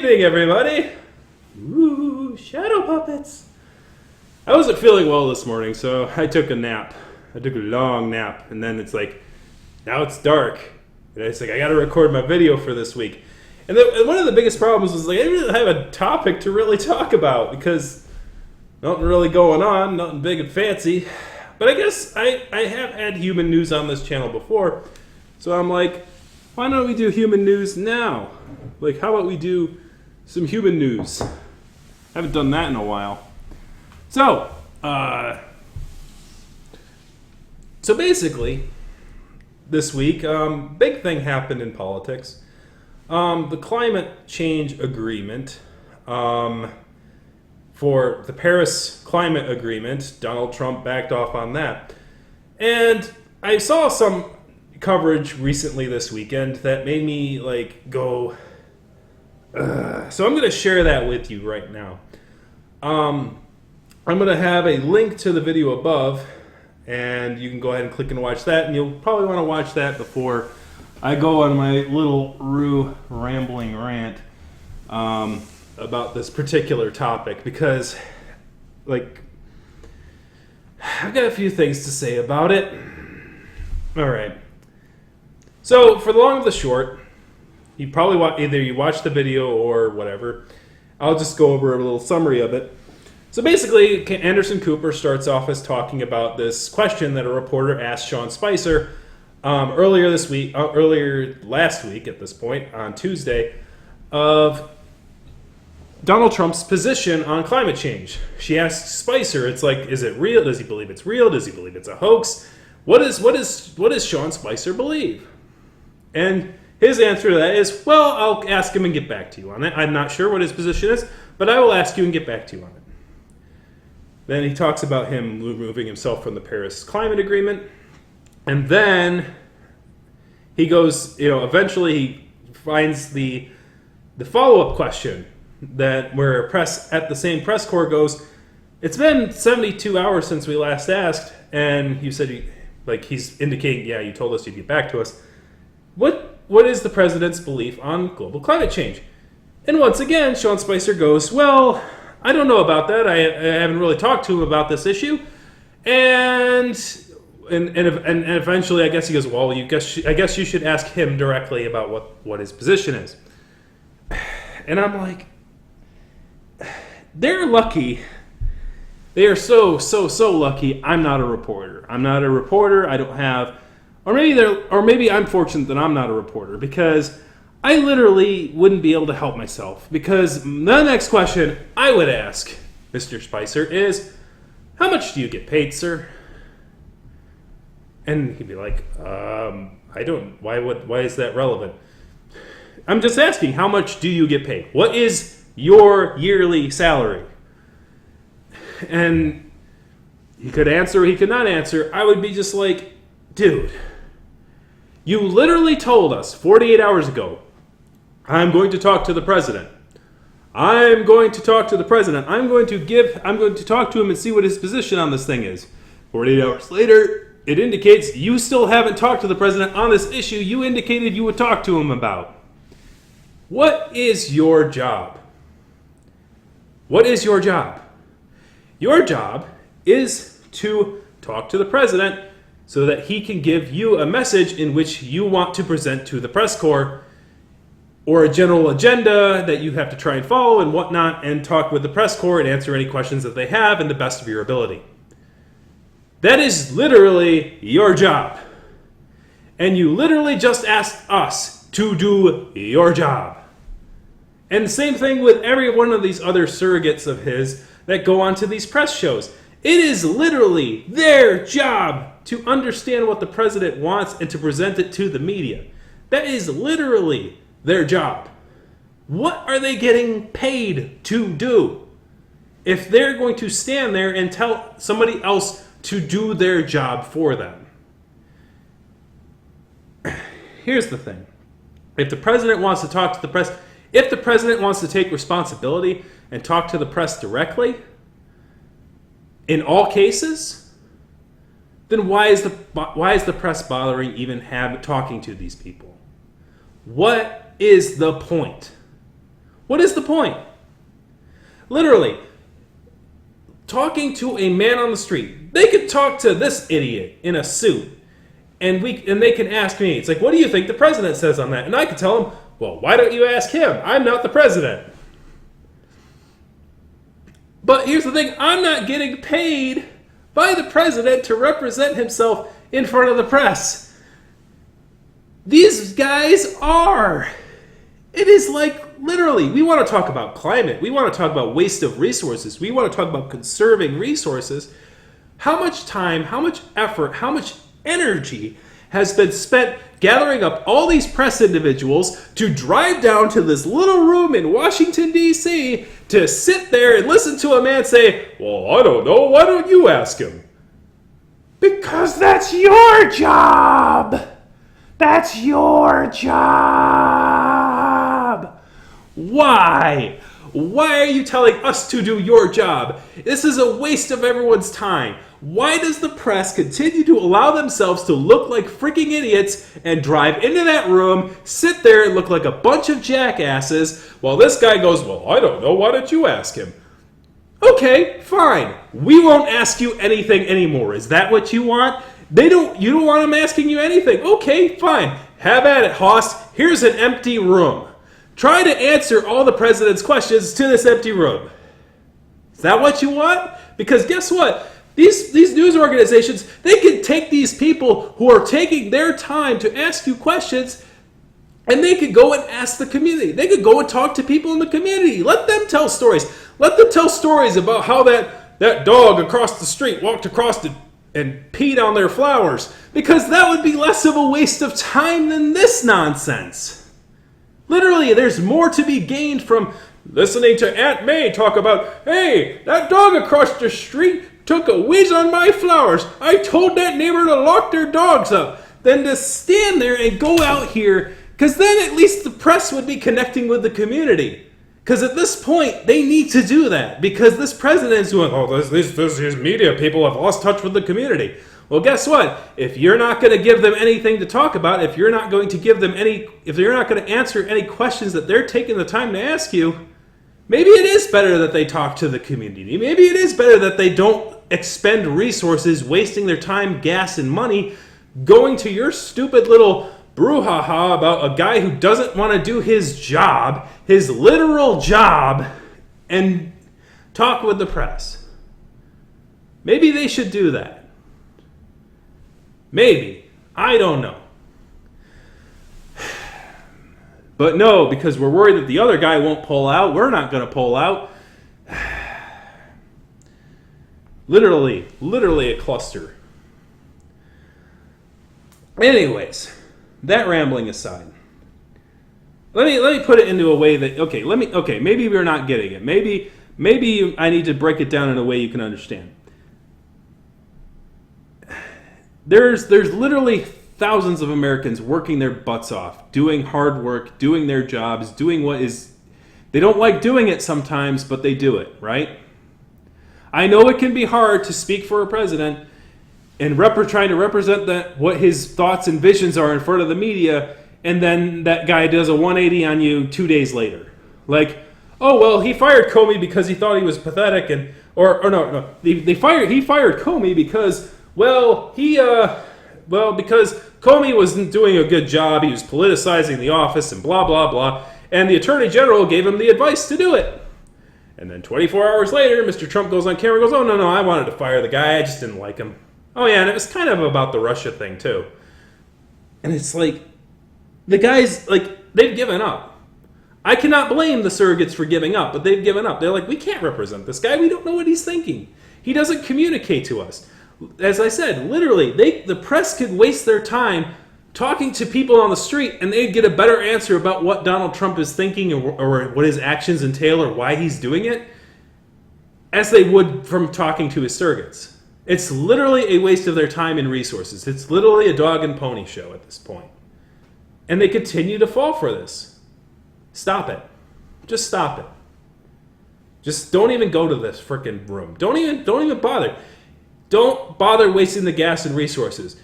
Good evening, everybody. Ooh, shadow puppets. I wasn't feeling well this morning, so I took a nap. I took a long nap, and then it's like, now it's dark. And it's like, I gotta record my video for this week. And one of the biggest problems was like, I didn't have a topic to really talk about because nothing really going on, nothing big and fancy. But I guess I have had human news on this channel before, so I'm like, why don't we do human news now? Like, how about we do some human news? Haven't done that in a while. So basically, this week, big thing happened in politics. The climate change agreement, for the Paris climate agreement, Donald Trump backed off on that. And I saw some coverage recently this weekend that made me like go, so I'm going to share that with you right now. I'm going to have a link to the video above, and you can go ahead and click and watch that, and you'll probably want to watch that before I go on my little rambling rant about this particular topic, because like I've got a few things to say about it. All right. So for the long of the short, you probably either you watch the video or whatever. I'll just go over a little summary of it. So basically, Anderson Cooper starts off as talking about this question that a reporter asked Sean Spicer earlier last week at this point, on Tuesday, of Donald Trump's position on climate change. She asked Spicer, it's like, is it real? Does he believe it's real? Does he believe it's a hoax? What does Sean Spicer believe? And his answer to that is, well, I'll ask him and get back to you on it. I'm not sure what his position is, but I will ask you and get back to you on it. Then he talks about him removing himself from the Paris climate agreement. And then he goes, eventually he finds the follow-up question that where at the same press corps goes, it's been 72 hours since we last asked, and you said, he's indicating, yeah, you told us you'd get back to us. What is the president's belief on global climate change? And once again, Sean Spicer goes, well, I don't know about that. I haven't really talked to him about this issue. And eventually, I guess he goes, well, I guess you should ask him directly about what his position is. And I'm like, they're lucky. They are so lucky. I'm not a reporter. I don't have, or maybe I'm fortunate that I'm not a reporter, because I literally wouldn't be able to help myself. Because the next question I would ask Mr. Spicer is, how much do you get paid, sir? And he'd be like, I don't, why is that relevant? I'm just asking, how much do you get paid? What is your yearly salary? And he could answer or he could not answer. I would be just like, dude, you literally told us 48 hours ago, I'm going to talk to the president. I'm going to talk to him and see what his position on this thing is. 48 hours later, it indicates you still haven't talked to the president on this issue you indicated you would talk to him about. What is your job? What is your job? Your job is to talk to the president so that he can give you a message in which you want to present to the press corps, or a general agenda that you have to try and follow and whatnot, and talk with the press corps and answer any questions that they have in the best of your ability. That is literally your job. And you literally just asked us to do your job. And the same thing with every one of these other surrogates of his that go onto these press shows. It is literally their job to understand what the president wants and to present it to the media. That is literally their job. What are they getting paid to do? If they're going to stand there and tell somebody else to do their job for them. Here's the thing. If the president wants to talk to the press, if the president wants to take responsibility and talk to the press directly, in all cases, then why is the press bothering even talking to these people? What is the point? What is the point? Literally, talking to a man on the street. They could talk to this idiot in a suit, and they can ask me. It's like, what do you think the president says on that? And I could tell them, well, why don't you ask him? I'm not the president. But here's the thing, I'm not getting paid by the president to represent himself in front of the press. These guys are. It is like, literally, we want to talk about climate. We want to talk about waste of resources. We want to talk about conserving resources. How much time, how much effort, how much energy has been spent gathering up all these press individuals to drive down to this little room in Washington, D.C. to sit there and listen to a man say, well, I don't know, why don't you ask him? Because that's your job! That's your job! Why? Why are you telling us to do your job? This is a waste of everyone's time. Why does the press continue to allow themselves to look like freaking idiots and drive into that room, sit there and look like a bunch of jackasses, while this guy goes, well, I don't know, why don't you ask him? Okay, fine. We won't ask you anything anymore. Is that what you want? You don't want them asking you anything. Okay, fine. Have at it, Hoss. Here's an empty room. Try to answer all the president's questions to this empty room. Is that what you want? Because guess what? These news organizations, they can take these people who are taking their time to ask you questions, and they could go and ask the community. They could go and talk to people in the community. Let them tell stories. Let them tell stories about how that dog across the street walked across and peed on their flowers. Because that would be less of a waste of time than this nonsense. Literally, there's more to be gained from listening to Aunt May talk about, hey, that dog across the street took a whiz on my flowers. I told that neighbor to lock their dogs up. Than to stand there and go out here, because then at least the press would be connecting with the community. Because at this point, they need to do that. Because this president is doing, these media people have lost touch with the community. Well, guess what? If you're not going to give them anything to talk about, if you're not going to give them if you're not going to answer any questions that they're taking the time to ask you, maybe it is better that they talk to the community. Maybe it is better that they don't expend resources, wasting their time, gas, and money, going to your stupid little brouhaha about a guy who doesn't want to do his job, his literal job, and talk with the press. Maybe they should do that. Maybe. I don't know. But no, because we're worried that the other guy won't pull out, we're not going to pull out. Literally a cluster. Anyways, that rambling aside, let me put it into a way that maybe we're not getting it. Maybe I need to break it down in a way you can understand. There's literally thousands of Americans working their butts off, doing hard work, doing their jobs, doing what is... They don't like doing it sometimes, but they do it, right? I know it can be hard to speak for a president and trying to represent what his thoughts and visions are in front of the media, and then that guy does a 180 on you 2 days later. Like, oh, well, he fired Comey because he thought he was pathetic, he fired Comey because... because Comey wasn't doing a good job, he was politicizing the office and blah, blah, blah, and the Attorney General gave him the advice to do it. And then 24 hours later, Mr. Trump goes on camera and goes, oh, no, I wanted to fire the guy, I just didn't like him. Oh, yeah, and it was kind of about the Russia thing, too. And it's like, the guys, they've given up. I cannot blame the surrogates for giving up, but they've given up. They're like, we can't represent this guy, we don't know what he's thinking. He doesn't communicate to us. As I said, literally, the press could waste their time talking to people on the street, and they'd get a better answer about what Donald Trump is thinking or what his actions entail or why he's doing it, as they would from talking to his surrogates. It's literally a waste of their time and resources. It's literally a dog and pony show at this point. And they continue to fall for this. Stop it. Just stop it. Just don't even go to this frickin' room. Don't even bother. Don't bother wasting the gas and resources,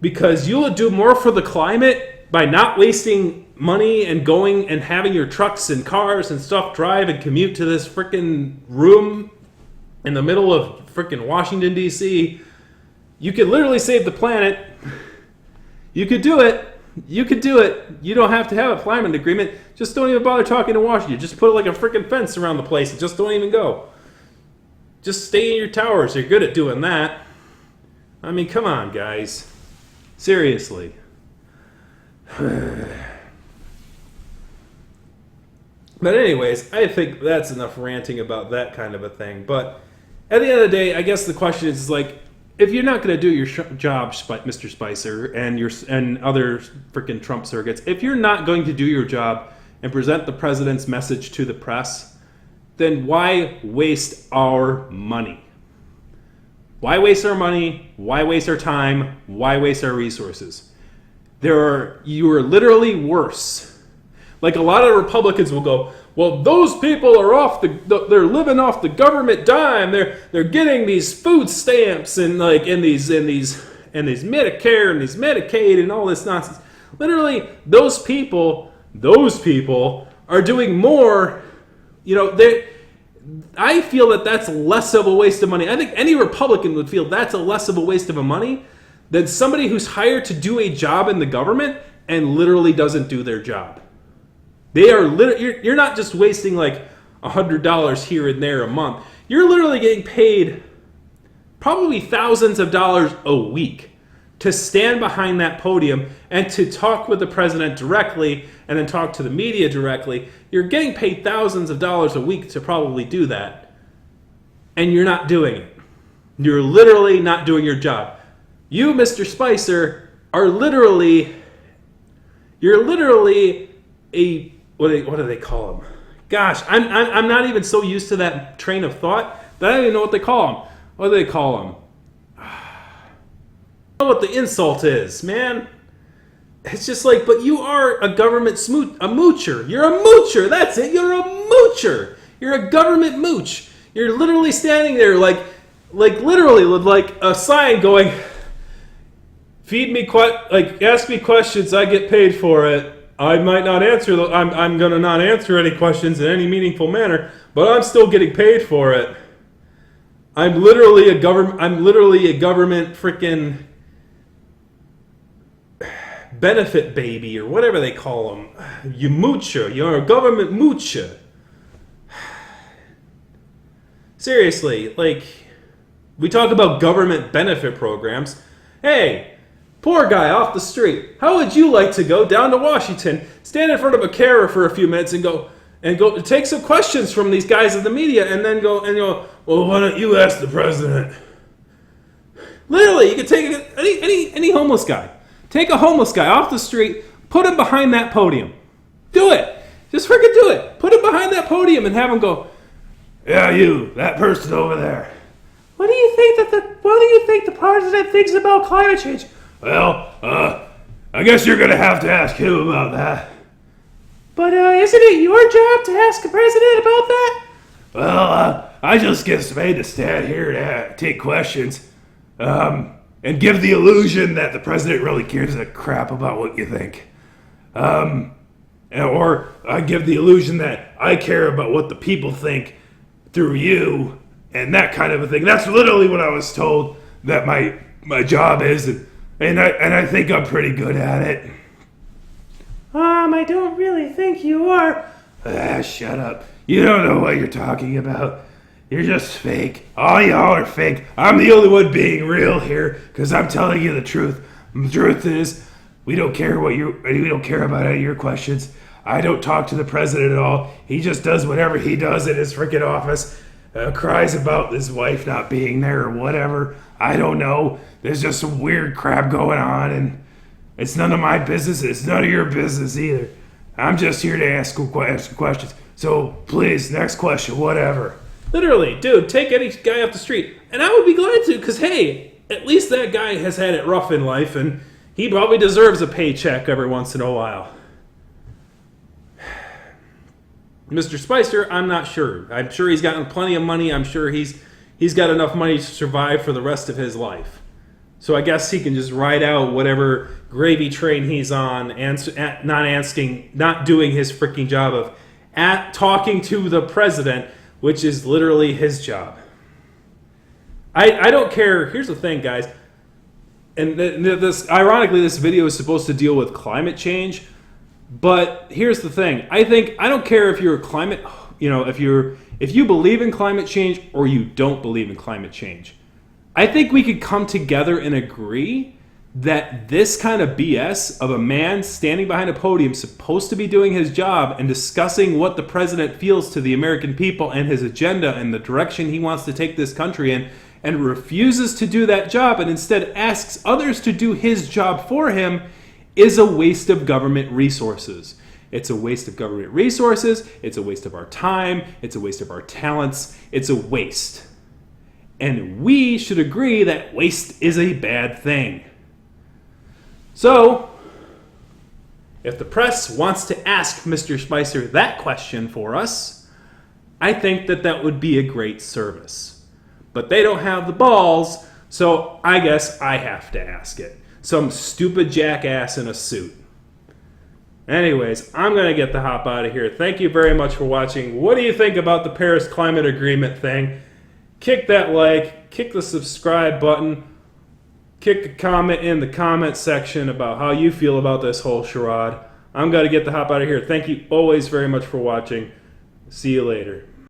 because you'll do more for the climate by not wasting money and going and having your trucks and cars and stuff drive and commute to this freaking room in the middle of freaking Washington, D.C., you could literally save the planet. You could do it. You could do it. You don't have to have a climate agreement. Just don't even bother talking to Washington. Just put like a freaking fence around the place and just don't even go. Just stay in your towers. You're good at doing that. I mean, come on, guys. Seriously. But anyways, I think that's enough ranting about that kind of a thing. But at the end of the day, I guess the question is like, if you're not going to do your job, Mr. Spicer, and other freaking Trump surrogates, if you're not going to do your job and present the president's message to the press, then why waste our money? Why waste our money? Why waste our time? Why waste our resources? You are literally worse. Like a lot of Republicans will go, well, those people are they're living off the government dime. They're getting these food stamps and these Medicare and these Medicaid and all this nonsense. Literally, those people are doing more. I feel that that's less of a waste of money. I think any Republican would feel that's a less of a waste of money than somebody who's hired to do a job in the government and literally doesn't do their job. You're not just wasting like $100 here and there a month. You're literally getting paid probably thousands of dollars a week to stand behind that podium and to talk with the president directly and then talk to the media directly. You're getting paid thousands of dollars a week to probably do that. And you're not doing it. You're literally not doing your job. You, Mr. Spicer, you're literally a, what do they call him? Gosh, I'm not even so used to that train of thought that I don't even know what they call him. What do they call him? I don't know what the insult is, man. It's just like, but you are a government a moocher. You're a moocher. That's it. You're a moocher. You're a government mooch. You're literally standing there like literally with like a sign going, feed me, ask me questions. I get paid for it. I might not answer. I'm going to not answer any questions in any meaningful manner, but I'm still getting paid for it. I'm literally a government freaking benefit baby or whatever they call them. You moocher. You're a government moocher. Seriously, like, we talk about government benefit programs. Hey, poor guy off the street. How would you like to go down to Washington, stand in front of a camera for a few minutes and go take some questions from these guys in the media and then go, well, why don't you ask the president? Literally, you could take any homeless guy. Take a homeless guy off the street, put him behind that podium. Do it. Just freaking do it. Put him behind that podium and have him go, yeah, you, that person over there. What do you think the president thinks about climate change? Well, I guess you're going to have to ask him about that. But isn't it your job to ask the president about that? Well, I just get paid to stand here to take questions and give the illusion that the president really cares a crap about what you think. Or I give the illusion that I care about what the people think through you and that kind of a thing. That's literally what I was told that my job is, and I think I'm pretty good at it. I don't really think you are. Shut up. You don't know what you're talking about. You're just fake. All y'all are fake. I'm the only one being real here because I'm telling you the truth. The truth is, we don't care about any of your questions. I don't talk to the president at all. He just does whatever he does in his freaking office. Cries about his wife not being there or whatever. I don't know. There's just some weird crap going on, and it's none of my business. It's none of your business either. I'm just here to ask questions. So please, next question, whatever. Literally, dude, take any guy off the street. And I would be glad to, because, hey, at least that guy has had it rough in life, and he probably deserves a paycheck every once in a while. Mr. Spicer, I'm not sure. I'm sure he's gotten plenty of money. I'm sure he's got enough money to survive for the rest of his life. So I guess he can just ride out whatever gravy train he's on, not doing his freaking job of talking to the president, which is literally his job. I don't care. Here's the thing, guys. And ironically, this video is supposed to deal with climate change. But here's the thing. I don't care if you're a climate, if you believe in climate change or you don't believe in climate change. I think we could come together and agree that this kind of BS of a man standing behind a podium supposed to be doing his job and discussing what the president feels to the American people and his agenda and the direction he wants to take this country in, and refuses to do that job and instead asks others to do his job for him, is a waste of government resources. It's a waste of government resources. It's a waste of our time. It's a waste of our talents. It's a waste. And we should agree that waste is a bad thing. So, if the press wants to ask Mr. Spicer that question for us, I think that would be a great service. But they don't have the balls, so I guess I have to ask it. Some stupid jackass in a suit. Anyways, I'm going to get the hop out of here. Thank you very much for watching. What do you think about the Paris Climate Agreement thing? Kick that like, kick the subscribe button, kick a comment in the comment section about how you feel about this whole charade. I'm going to get the hop out of here. Thank you always very much for watching. See you later.